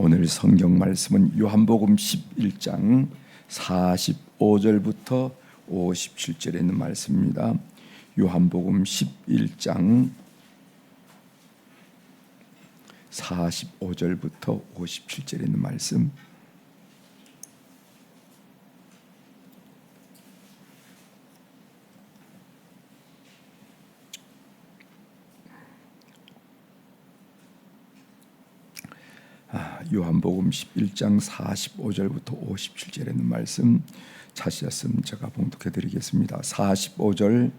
오늘 성경 말씀은 요한복음 11장 45절부터 57절에 있는 말씀입니다. 요한복음 11장 45절부터 57절에 있는 말씀. 요한복음 11장 45절부터 57절에 있는 말씀 찾으셨으면 제가 봉독해 드리겠습니다. 45절.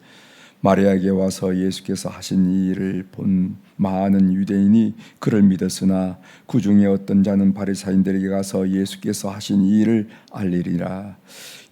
마리아에게 와서 예수께서 하신 이 일을 본 많은 유대인이 그를 믿었으나 그 중에 어떤 자는 바리사인들에게 가서 예수께서 하신 이 일을 알리리라.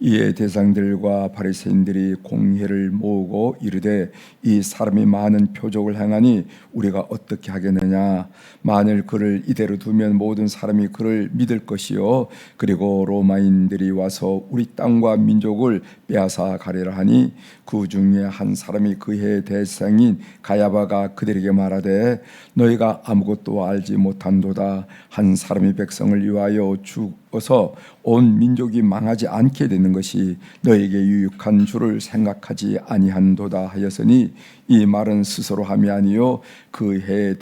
이에 대상들과 바리새인들이 공회를 모으고 이르되 이 사람이 많은 표적을 행하니 우리가 어떻게 하겠느냐. 만일 그를 이대로 두면 모든 사람이 그를 믿을 것이요 그리고 로마인들이 와서 우리 땅과 민족을 빼앗아 가리라 하니 그 중에 한 사람이 그 해의 대상인 가야바가 그들에게 말하되 너희가 아무것도 알지 못한도다. 한 사람이 백성을 위하여 죽어서 온 민족이 망하지 않게 되는 것이 너에게 유익한 줄을 생각하지 아니한도다 하였으니 이 말은 스스로 함이 아니요 그 해의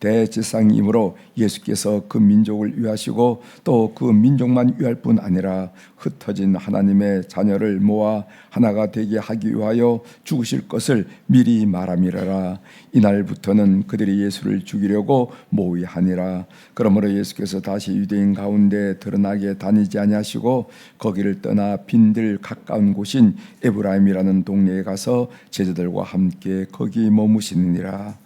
대제사장이므로 예수께서 그 민족을 위하시고 또 그 민족만 위할 뿐 아니라 흩어진 하나님의 자녀를 모아 하나가 되게 하기 위하여 죽으실 것을 미리 말함이라. 이날부터는 그들이 예수를 죽이려고 모의하니라. 그러므로 예수께서 다시 유대인 가운데 드러나게 다니지 아니하시고 거기를 떠나 빈들 가까운 곳인 에브라임이라는 동네에 가서 제자들과 함께 거기 머무시느니라.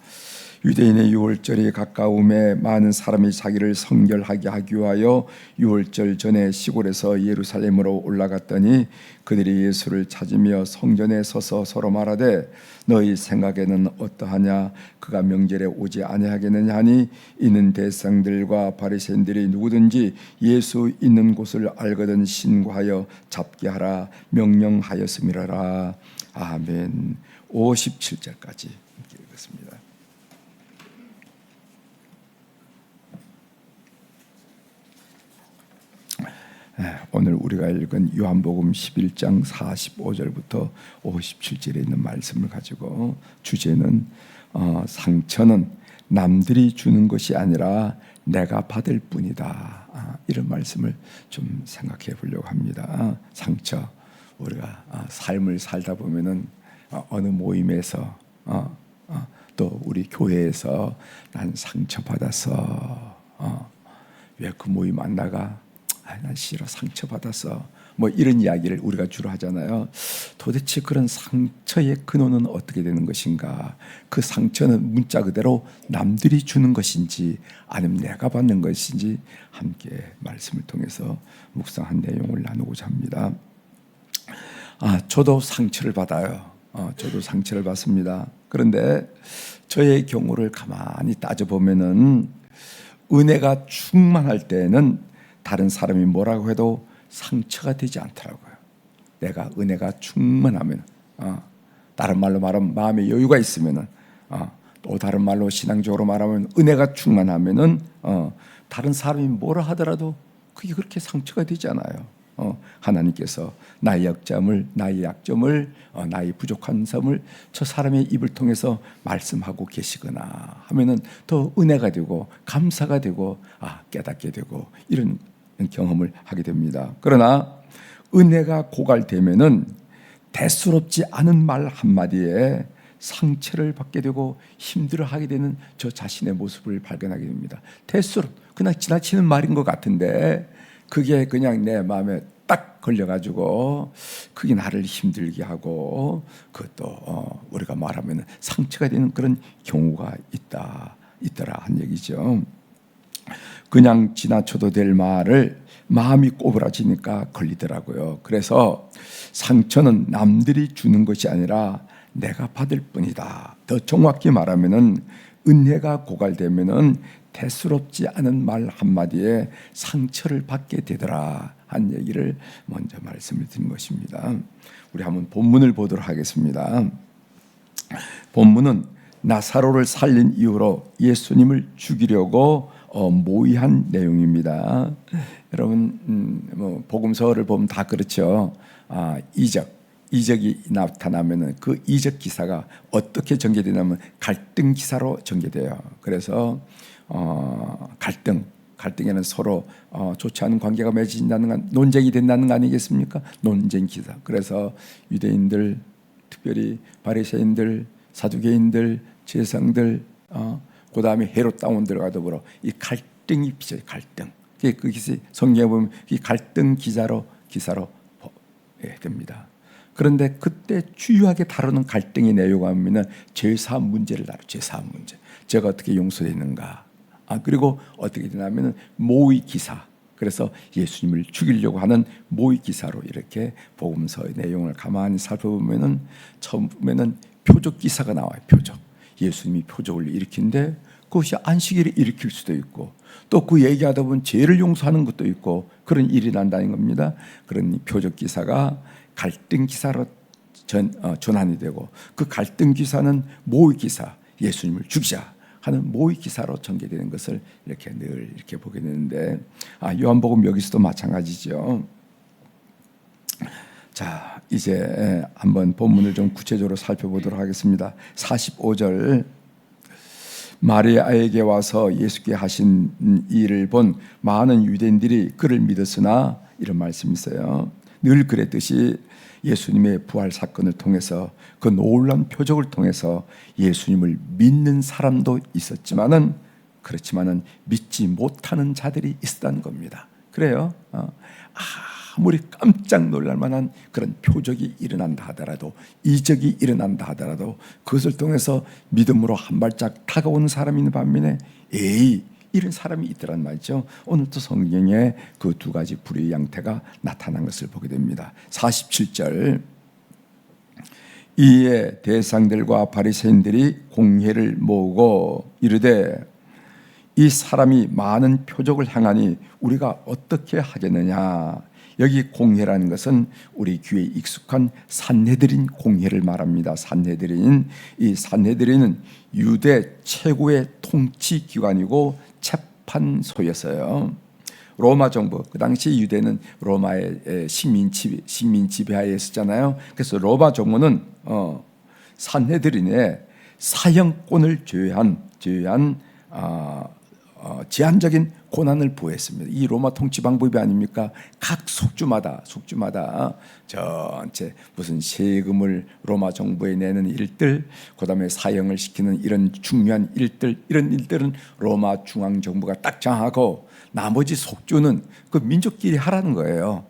유대인의 유월절이 가까움에 많은 사람이 자기를 성결하게 하기 위하여 유월절 전에 시골에서 예루살렘으로 올라갔더니 그들이 예수를 찾으며 성전에 서서 서로 말하되 너희 생각에는 어떠하냐. 그가 명절에 오지 아니하겠느냐 하니 이는 대상들과 바리새인들이 누구든지 예수 있는 곳을 알거든 신고하여 잡게 하라 명령하였음이라. 아멘. 57절까지 읽겠습니다. 오늘 우리가 읽은 요한복음 11장 45절부터 57절에 있는 말씀을 가지고 주제는 상처는 남들이 주는 것이 아니라 내가 받을 뿐이다. 이런 말씀을 좀 생각해 보려고 합니다. 상처, 우리가 삶을 살다 보면은 어느 모임에서 또 우리 교회에서 난 상처받았어. 왜 그 모임 안 나가? 난 싫어, 상처받았어. 뭐 이런 이야기를 우리가 주로 하잖아요. 도대체 그런 상처의 근원은 어떻게 되는 것인가? 그 상처는 문자 그대로 남들이 주는 것인지 아니면 내가 받는 것인지 함께 말씀을 통해서 묵상한 내용을 나누고자 합니다. 저도 상처를 받아요. 저도 상처를 받습니다. 그런데 저의 경우를 가만히 따져보면은 은혜가 충만할 때는 다른 사람이 뭐라고 해도 상처가 되지 않더라고요. 내가 은혜가 충만하면, 다른 말로 말하면 마음의 여유가 있으면은, 또 다른 말로 신앙적으로 말하면 은혜가 충만하면은 다른 사람이 뭐라 하더라도 그게 그렇게 상처가 되지 않아요. 하나님께서 나의 약점을, 나의 부족한 점을 저 사람의 입을 통해서 말씀하고 계시거나 하면은 더 은혜가 되고 감사가 되고 깨닫게 되고 이런 경험을 하게 됩니다. 그러나 은혜가 고갈되면은 대수롭지 않은 말 한마디에 상처를 받게 되고 힘들어하게 되는 저 자신의 모습을 발견하게 됩니다. 그냥 지나치는 말인 것 같은데 그게 그냥 내 마음에 딱 걸려가지고 그게 나를 힘들게 하고 그것도 우리가 말하면 상처가 되는 그런 경우가 있더라 한 얘기죠. 그냥 지나쳐도 될 말을 마음이 꼬부라지니까 걸리더라고요. 그래서 상처는 남들이 주는 것이 아니라 내가 받을 뿐이다. 더 정확히 말하면은 은혜가 고갈되면은 대수롭지 않은 말 한마디에 상처를 받게 되더라 한 얘기를 먼저 말씀을 드린 것입니다. 우리 한번 본문을 보도록 하겠습니다. 본문은 나사로를 살린 이후로 예수님을 죽이려고 모의한 내용입니다. 여러분 뭐 복음서를 보면 다 그렇죠. 이적이 나타나면은 그 이적 기사가 어떻게 전개되냐면 갈등 기사로 전개돼요. 그래서 갈등에는 서로 좋지 않은 관계가 맺어진다는 논쟁이 된다는 거 아니겠습니까? 논쟁 기사. 그래서 유대인들, 특별히 바리새인들, 사두개인들, 제사장들, 그 다음에 헤롯 당원들과 더불어 이 갈등이 비춰요. 갈등. 그 기사 성경에 보면 이 갈등 기사로 됩니다. 그런데 그때 주요하게 다루는 갈등의 내용을 하면 죄사함 문제를 다뤄. 죄사함 문제. 죄가 어떻게 용서되는가. 그리고 어떻게 되냐면 모의 기사. 그래서 예수님을 죽이려고 하는 모의 기사로 이렇게 복음서의 내용을 가만히 살펴보면은 처음에는 표적 기사가 나와요. 표적. 예수님이 표적을 일으킨데 그것이 안식일을 일으킬 수도 있고 또 그 얘기하다 보면 죄를 용서하는 것도 있고 그런 일이 난다는 겁니다. 그런 표적 기사가 갈등 기사로 전환이 되고 그 갈등 기사는 모의 기사, 예수님을 죽이자 하는 모의 기사로 전개되는 것을 이렇게 늘 이렇게 보게 되는데 요한복음 여기서도 마찬가지죠. 자, 이제 한번 본문을 좀 구체적으로 살펴보도록 하겠습니다. 45절 마리아에게 와서 예수께 하신 일을 본 많은 유대인들이 그를 믿었으나 이런 말씀이 있어요. 늘 그랬듯이 예수님의 부활 사건을 통해서 그 놀라운 표적을 통해서 예수님을 믿는 사람도 있었지만은 그렇지만은 믿지 못하는 자들이 있었다는 겁니다. 그래요. 아무리 깜짝 놀랄 만한 그런 표적이 일어난다 하더라도 이적이 일어난다 하더라도 그것을 통해서 믿음으로 한 발짝 다가오는 사람이 있는 반면에 이런 사람이 있더란 말이죠. 오늘도 성경에 그 두 가지 불의의 양태가 나타난 것을 보게 됩니다. 47절 이에 대상들과 바리새인들이 공회를 모으고 이르되 이 사람이 많은 표적을 행하니 우리가 어떻게 하겠느냐. 여기 공회라는 것은 우리 귀에 익숙한 산헤드린 공회를 말합니다. 산헤드린, 이 산헤드린은 유대 최고의 통치 기관이고 재판소였어요. 로마 정부, 그 당시 유대는 로마의 식민 지배하에 있었잖아요. 그래서 로마 정부는 산헤드린에 사형권을 제외한 제한적인 권한을 부여했습니다. 이 로마 통치 방법이 아닙니까? 각 속주마다 전체 무슨 세금을 로마 정부에 내는 일들, 그다음에 사형을 시키는 이런 중요한 일들, 이런 일들은 로마 중앙 정부가 딱 정하고 나머지 속주는 그 민족끼리 하라는 거예요.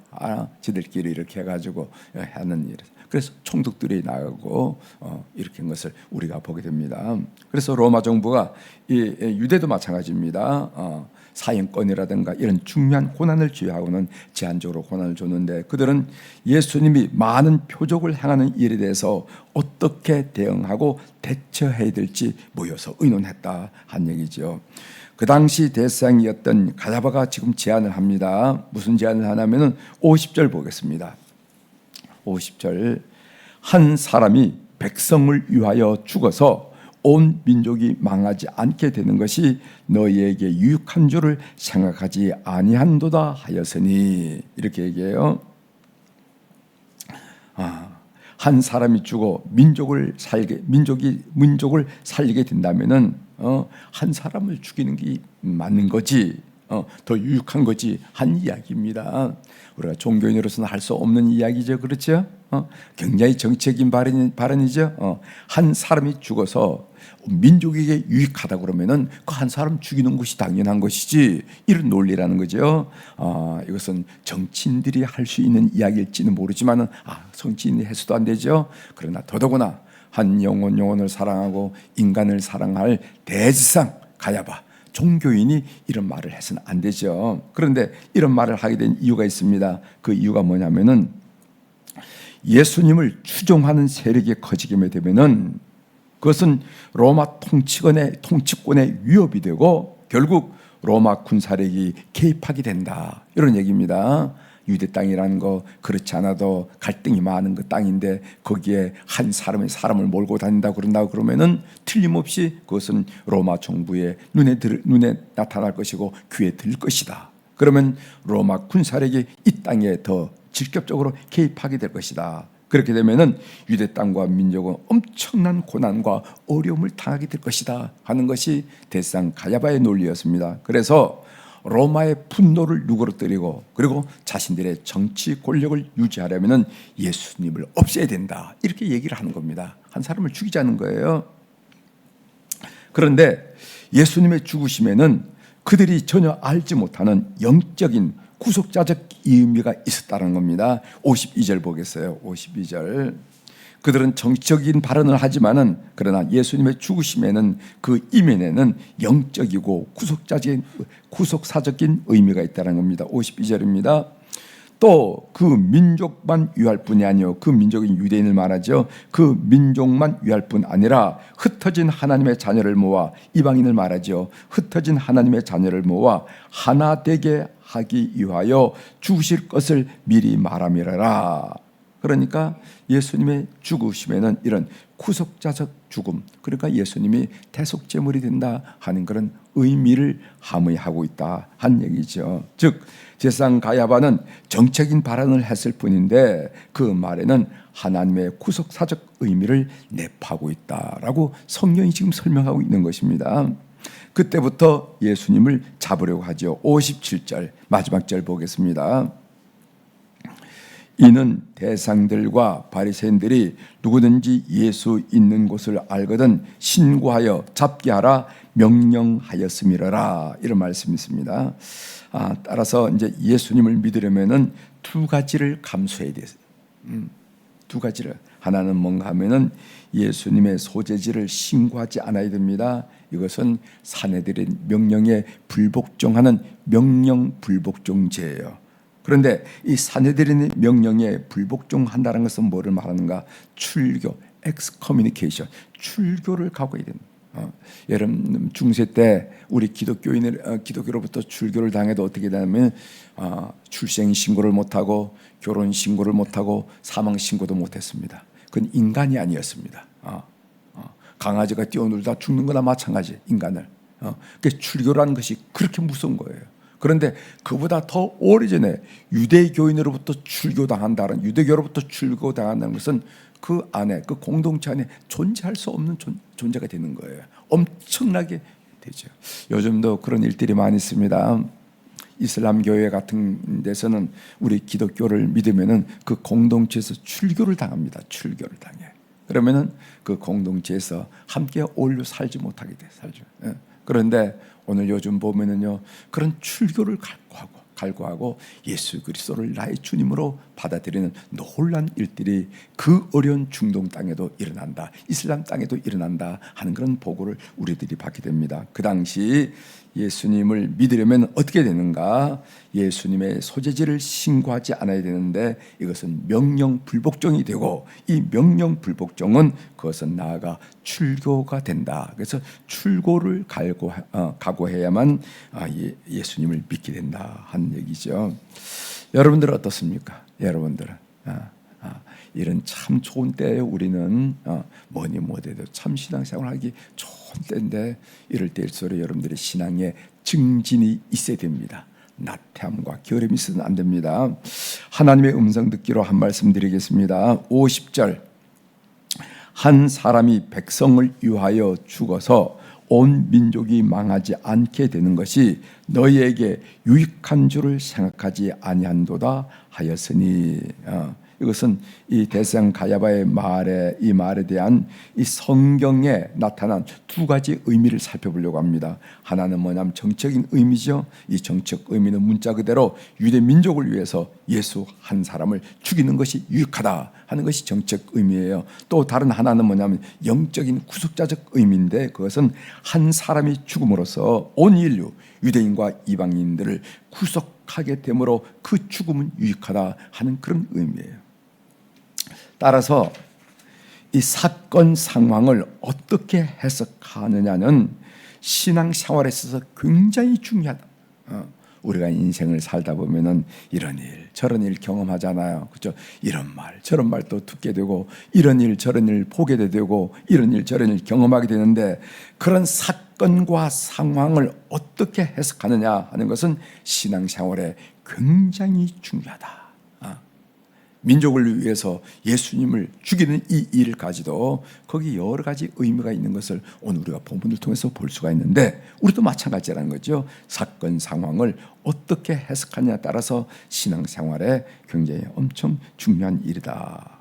지들끼리 이렇게 해가지고 하는 일. 그래서 총독들이 나가고 이렇게 한 것을 우리가 보게 됩니다. 그래서 로마 정부가 유대도 마찬가지입니다. 사형권이라든가 이런 중요한 고난을 지휘하고는 제한적으로 고난을 줬는데 그들은 예수님이 많은 표적을 행하는 일에 대해서 어떻게 대응하고 대처해야 될지 모여서 의논했다 한 얘기죠. 그 당시 대상이었던 가야바가 지금 제안을 합니다. 무슨 제안을 하냐면은 50절 보겠습니다. 50절 한 사람이 백성을 위하여 죽어서 온 민족이 망하지 않게 되는 것이 너희에게 유익한 줄을 생각하지 아니한도다 하였으니 이렇게 얘기해요. 한 사람이 죽어 민족을 살리게 된다면은 한 사람을 죽이는 게 맞는 거지. 더 유익한 거지 한 이야기입니다. 우리가 종교인으로서는 할 수 없는 이야기죠. 그렇죠? 굉장히 정치적인 발언이죠. 한 사람이 죽어서 민족에게 유익하다 그러면은 그 한 사람 죽이는 것이 당연한 것이지 이런 논리라는 거죠. 이것은 정치인들이 할 수 있는 이야기일지는 모르지만은 정치인이 해서도 안 되죠. 그러나 더더구나 한 영혼을 사랑하고 인간을 사랑할 대지상 가야바 종교인이 이런 말을 해서는 안 되죠. 그런데 이런 말을 하게 된 이유가 있습니다. 그 이유가 뭐냐면은 예수님을 추종하는 세력이 커지게 되면은 그것은 로마 통치권의 위협이 되고 결국 로마 군사력이 개입하게 된다. 이런 얘기입니다. 유대 땅이라는 거 그렇지 않아도 갈등이 많은 그 땅인데 거기에 한 사람이 사람을 몰고 다닌다고 그런다고 그러면은 틀림없이 그것은 로마 정부의 눈에 나타날 것이고 귀에 들릴 것이다. 그러면 로마 군사력이 이 땅에 더 직접적으로 개입하게 될 것이다. 그렇게 되면은 유대 땅과 민족은 엄청난 고난과 어려움을 당하게 될 것이다 하는 것이 대상 가야바의 논리였습니다. 그래서 로마의 분노를 누그러뜨리고 그리고 자신들의 정치 권력을 유지하려면은 예수님을 없애야 된다 이렇게 얘기를 하는 겁니다. 한 사람을 죽이자는 거예요. 그런데 예수님의 죽으심에는 그들이 전혀 알지 못하는 영적인 구속자적 의미가 있었다는 겁니다. 52절 보겠어요. 52절. 그들은 정치적인 발언을 하지만은 그러나 예수님의 죽으심에는 그 이면에는 영적이고 구속사적인 의미가 있다는 겁니다. 52절입니다. 또 그 민족만 위할 뿐이 아니요 그 민족인 유대인을 말하죠. 그 민족만 위할 뿐 아니라 흩어진 하나님의 자녀를 모아 이방인을 말하죠. 흩어진 하나님의 자녀를 모아 하나 되게 하기 위하여 죽으실 것을 미리 말함이라. 그러니까 예수님의 죽으심에는 이런 구속자적 죽음, 그러니까 예수님이 대속제물이 된다 하는 그런 의미를 함의하고 있다 한 얘기죠. 즉 제사장 가야바는 정책인 발언을 했을 뿐인데 그 말에는 하나님의 구속사적 의미를 내포하고 있다라고 성경이 지금 설명하고 있는 것입니다. 그때부터 예수님을 잡으려고 하죠. 57절 마지막 절 보겠습니다. 이는 대상들과 바리새인들이 누구든지 예수 있는 곳을 알거든 신고하여 잡게 하라 명령하였음이라 이런 말씀이 있습니다. 따라서 이제 예수님을 믿으려면은 두 가지를 감수해야 돼요. 두 가지를. 하나는 뭔가 하면은 예수님의 소재지를 신고하지 않아야 됩니다. 이것은 사내들의 명령에 불복종하는 명령 불복종죄예요. 그런데 이 사내들의 명령에 불복종한다는 것은 뭐를 말하는가? 출교, 엑스커뮤니케이션, 출교를 가고 있는. 여러분 중세 때 우리 기독교로부터 출교를 당해도 어떻게 되냐면 출생 신고를 못하고 결혼 신고를 못하고 사망 신고도 못했습니다. 그건 인간이 아니었습니다. 강아지가 뛰어놀다 죽는 거나 마찬가지 인간을. 그러니까 출교라는 것이 그렇게 무서운 거예요. 그런데 그보다 더 오래전에 유대교인으로부터 출교당한다는 유대교로부터 출교당한다는 것은 그 안에 그 공동체 안에 존재할 수 없는 존재가 되는 거예요. 엄청나게 되죠. 요즘도 그런 일들이 많이 있습니다. 이슬람 교회 같은 데서는 우리 기독교를 믿으면은 그 공동체에서 출교를 당합니다. 출교를 당해. 그러면은 그 공동체에서 함께 어울려 살지 못하게 돼. 그런데 오늘 요즘 보면은요 그런 출교를 갈구하고 예수 그리스도를 나의 주님으로 받아들이는 놀란 일들이 그 어려운 중동 땅에도 일어난다, 이슬람 땅에도 일어난다 하는 그런 보고를 우리들이 받게 됩니다. 그 당시 예수님을 믿으려면 어떻게 되는가? 예수님의 소재지를 신고하지 않아야 되는데 이것은 명령 불복종이 되고 이 명령 불복종은 그것은 나아가 출교가 된다. 그래서 출교를 각오해야만 예수님을 믿게 된다 하는 얘기죠. 여러분들은 어떻습니까? 여러분들은 이런 참 좋은 때에 우리는 뭐니 뭐래도 참 신앙생활하기 좋은 때인데 이럴 때일수록 여러분들의 신앙에 증진이 있어야 됩니다. 나태함과 결함이 있어서는 안 됩니다. 하나님의 음성 듣기로 한 말씀 드리겠습니다. 50절 한 사람이 백성을 위하여 죽어서 온 민족이 망하지 않게 되는 것이 너희에게 유익한 줄을 생각하지 아니한도다 하였으니 이것은 이 대상 가야바의 이 말에 대한 이 성경에 나타난 두 가지 의미를 살펴보려고 합니다. 하나는 뭐냐면 정적인 의미죠. 이 정적 의미는 문자 그대로 유대 민족을 위해서 예수 한 사람을 죽이는 것이 유익하다 하는 것이 정적 의미예요. 또 다른 하나는 뭐냐면 영적인 구속자적 의미인데 그것은 한 사람이 죽음으로써 온 인류 유대인과 이방인들을 구속하게 되므로 그 죽음은 유익하다 하는 그런 의미예요. 따라서 이 사건 상황을 어떻게 해석하느냐는 신앙생활에 있어서 굉장히 중요하다. 우리가 인생을 살다 보면은 이런 일 저런 일 경험하잖아요. 그렇죠? 이런 말 저런 말 또 듣게 되고 이런 일 저런 일 보게 되고 이런 일 저런 일 경험하게 되는데, 그런 사건과 상황을 어떻게 해석하느냐 하는 것은 신앙생활에 굉장히 중요하다. 민족을 위해서 예수님을 죽이는 이 일까지도 거기 여러 가지 의미가 있는 것을 오늘 우리가 본문을 통해서 볼 수가 있는데, 우리도 마찬가지라는 거죠. 사건 상황을 어떻게 해석하냐에 따라서 신앙생활에 굉장히 엄청 중요한 일이다.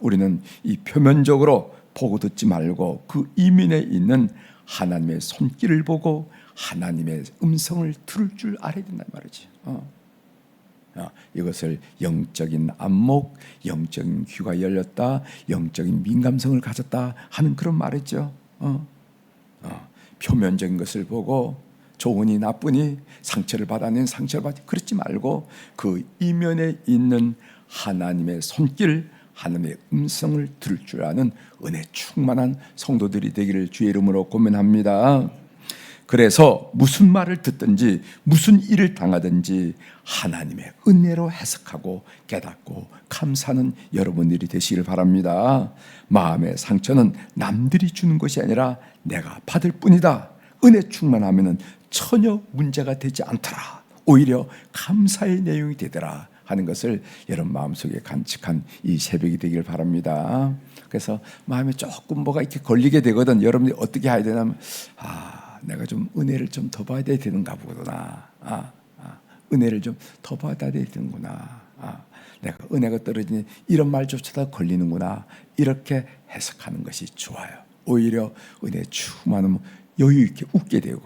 우리는 이 표면적으로 보고 듣지 말고 그 이면에 있는 하나님의 손길을 보고 하나님의 음성을 들을 줄 알아야 된단 말이지. 이것을 영적인 안목, 영적인 귀가 열렸다, 영적인 민감성을 가졌다 하는 그런 말이죠. 표면적인 것을 보고 좋으니 나쁘니 상처를 받아낸 상처를 받지, 그렇지 말고 그 이면에 있는 하나님의 손길, 하나님의 음성을 들을 줄 아는 은혜 충만한 성도들이 되기를 주의 이름으로 고면합니다. 그래서 무슨 말을 듣든지 무슨 일을 당하든지 하나님의 은혜로 해석하고 깨닫고 감사하는 여러분들이 되시길 바랍니다. 마음의 상처는 남들이 주는 것이 아니라 내가 받을 뿐이다. 은혜 충만하면 전혀 문제가 되지 않더라. 오히려 감사의 내용이 되더라 하는 것을 여러분 마음속에 간직한 이 새벽이 되길 바랍니다. 그래서 마음에 조금 뭐가 이렇게 걸리게 되거든. 여러분들이 어떻게 해야 되냐면, 내가 좀 은혜를 좀 더 받아야 되는가 보구나. 은혜를 좀 더 받아야 되는구나. 내가 은혜가 떨어지니 이런 말조차도 걸리는구나. 이렇게 해석하는 것이 좋아요. 오히려 은혜 충만하면 여유 있게 웃게 되고,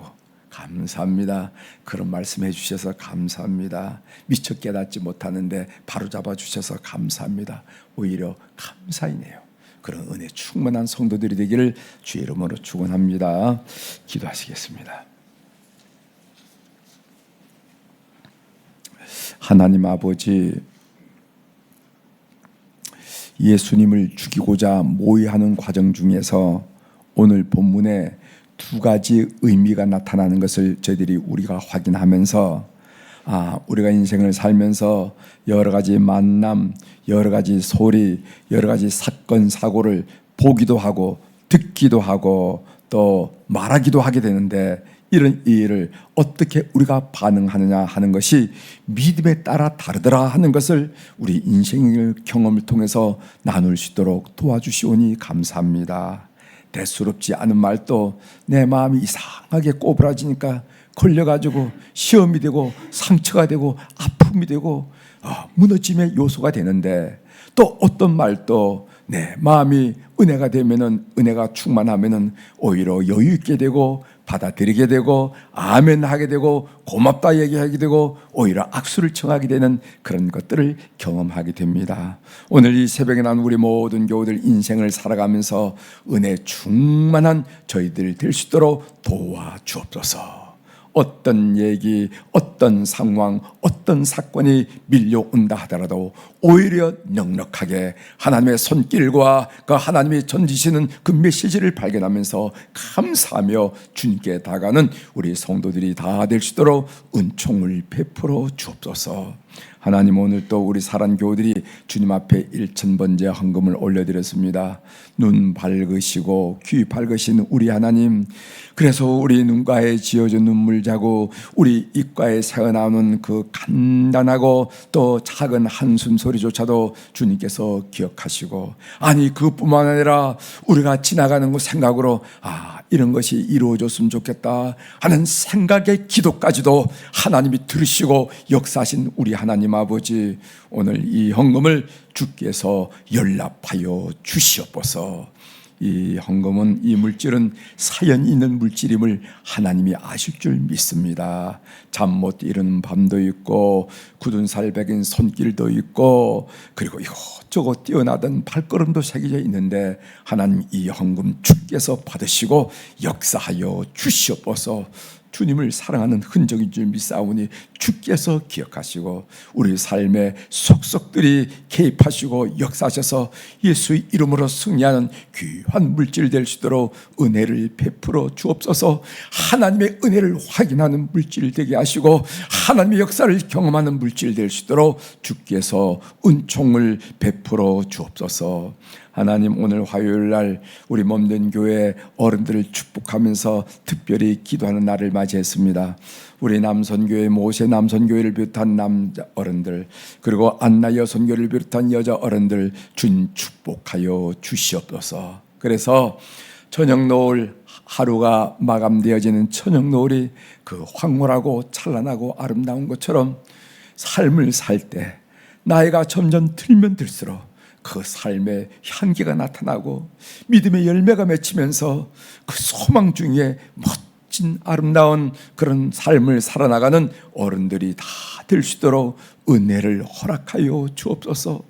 감사합니다. 그런 말씀해 주셔서 감사합니다. 미처 깨닫지 못하는데 바로 잡아 주셔서 감사합니다. 오히려 감사이네요. 그런 은혜 충만한 성도들이 되기를 주의 이름으로 축원합니다. 기도하시겠습니다. 하나님 아버지, 예수님을 죽이고자 모의하는 과정 중에서 오늘 본문에 두 가지 의미가 나타나는 것을 우리가 확인하면서, 우리가 인생을 살면서 여러 가지 만남, 여러 가지 소리, 여러 가지 사건 사고를 보기도 하고 듣기도 하고 또 말하기도 하게 되는데, 이런 일을 어떻게 우리가 반응하느냐 하는 것이 믿음에 따라 다르더라 하는 것을 우리 인생의 경험을 통해서 나눌 수 있도록 도와주시오니 감사합니다. 대수롭지 않은 말도 내 마음이 이상하게 꼬부라지니까 걸려가지고 시험이 되고 상처가 되고 아픔이 되고 무너짐의 요소가 되는데, 또 어떤 말도 내 마음이 은혜가 되면은, 은혜가 충만하면은 오히려 여유 있게 되고 받아들이게 되고 아멘 하게 되고 고맙다 얘기하게 되고 오히려 악수를 청하게 되는 그런 것들을 경험하게 됩니다. 오늘 이 새벽에 난 우리 모든 교우들 인생을 살아가면서 은혜 충만한 저희들 될 수 있도록 도와주옵소서. 어떤 얘기, 어떤 상황, 어떤 사건이 밀려온다 하더라도 오히려 넉넉하게 하나님의 손길과 그 하나님이 전지시는 그 메시지를 발견하면서 감사하며 주님께 다가가는 우리 성도들이 다 될 수 있도록 은총을 베풀어 주옵소서. 하나님, 오늘 또 우리 사랑교우들이 주님 앞에 1,000번째 헌금을 올려드렸습니다. 눈 밝으시고 귀 밝으신 우리 하나님, 그래서 우리 눈가에 지어진 눈물 자국, 우리 입가에 새어나오는 그 간단하고 또 작은 한숨 소리조차도 주님께서 기억하시고, 아니 그뿐만 아니라 우리가 지나가는 그 생각으로 이런 것이 이루어졌으면 좋겠다 하는 생각의 기도까지도 하나님이 들으시고 역사하신 우리 하나님 아버지, 오늘 이 헌금을 주께서 연락하여 주시옵소서. 이 헌금은, 이 물질은 사연이 있는 물질임을 하나님이 아실 줄 믿습니다. 잠 못 이루는 밤도 있고 굳은 살 베긴 손길도 있고 그리고 이것저것 뛰어나던 발걸음도 새겨져 있는데, 하나님 이 헌금 주께서 받으시고 역사하여 주시옵소서. 주님을 사랑하는 흔적인 줄 믿사오니 주께서 기억하시고 우리 삶의 속속들이 개입하시고 역사하셔서 예수의 이름으로 승리하는 귀한 물질 될 수 있도록 은혜를 베풀어 주옵소서. 하나님의 은혜를 확인하는 물질 되게 하시고 하나님의 역사를 경험하는 물질 될 수 있도록 주께서 은총을 베풀어 주옵소서. 하나님, 오늘 화요일 날 우리 몸된 교회 어른들을 축복하면서 특별히 기도하는 날을 맞이했습니다. 우리 남선교회 모세 남선교회를 비롯한 남자 어른들, 그리고 안나 여선교회를 비롯한 여자 어른들 주님 축복하여 주시옵소서. 그래서 저녁 노을 하루가 마감되어지는 저녁 노을이 그 황홀하고 찬란하고 아름다운 것처럼 삶을 살 때 나이가 점점 들면 들수록 그 삶의 향기가 나타나고 믿음의 열매가 맺히면서 그 소망 중에 멋진 아름다운 그런 삶을 살아나가는 어른들이 다 될 수 있도록 은혜를 허락하여 주옵소서.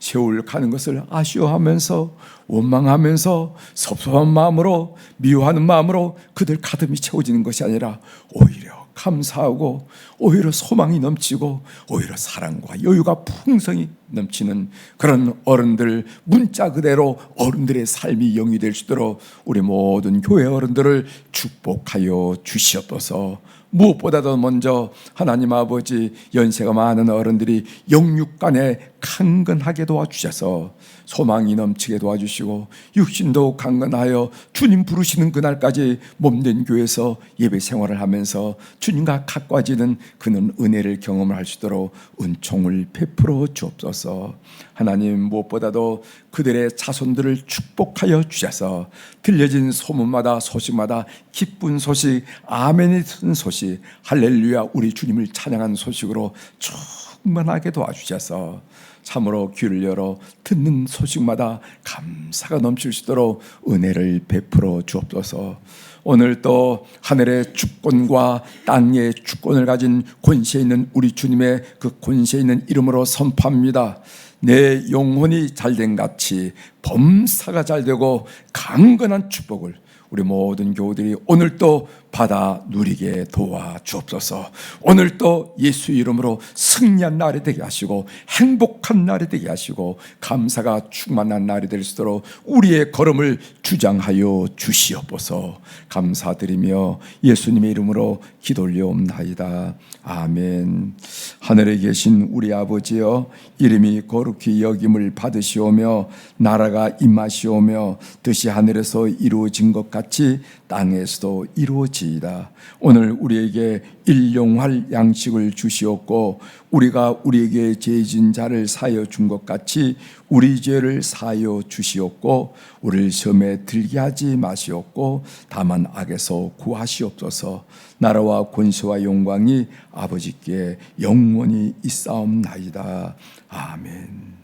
세월 가는 것을 아쉬워하면서 원망하면서 섭섭한 마음으로 미워하는 마음으로 그들 가슴이 채워지는 것이 아니라 오히려 감사하고 오히려 소망이 넘치고 오히려 사랑과 여유가 풍성히 넘치는 그런 어른들, 문자 그대로 어른들의 삶이 영이 될 수 있도록 우리 모든 교회 어른들을 축복하여 주시옵소서. 무엇보다도 먼저 하나님 아버지, 연세가 많은 어른들이 영육간에 강건하게 도와주셔서 소망이 넘치게 도와주시고 육신도 강건하여 주님 부르시는 그날까지 몸된 교회에서 예배 생활을 하면서 주님과 가까워지는 그는 은혜를 경험을 할 수 있도록 은총을 베풀어 주옵소서. 하나님, 무엇보다도 그들의 자손들을 축복하여 주셔서 들려진 소문마다 소식마다 기쁜 소식, 아멘이 든 소식, 할렐루야 우리 주님을 찬양하는 소식으로 충만하게 도와주셔서 참으로 귀를 열어 듣는 소식마다 감사가 넘칠 수 있도록 은혜를 베풀어 주옵소서. 오늘 또 하늘의 주권과 땅의 주권을 가진 권세 있는 우리 주님의 그 권세 있는 이름으로 선포합니다. 내 영혼이 잘된 같이 범사가 잘되고 강건한 축복을 우리 모든 교우들이 오늘 또 받아 누리게 도와주옵소서. 오늘 또 예수 이름으로 승리한 날이 되게 하시고 행복한 날이 되게 하시고 감사가 충만한 날이 될 수 있도록 우리의 걸음을 주장하여 주시옵소서. 감사드리며 예수님의 이름으로 기도 올려옵나이다. 아멘. 하늘에 계신 우리 아버지여, 이름이 거룩히 여김을 받으시오며 나라가 임하시오며 뜻이 하늘에서 이루어진 것 같이 땅에서도 이루어지이다. 오늘 우리에게 일용할 양식을 주시옵고 우리가 우리에게 죄진 자를 사하여 준 것 같이 우리 죄를 사하여 주시옵고 우리를 시험에 들게 하지 마시옵고 다만 악에서 구하시옵소서. 나라와 권세와 영광이 아버지께 영원히 있사옵나이다. 아멘.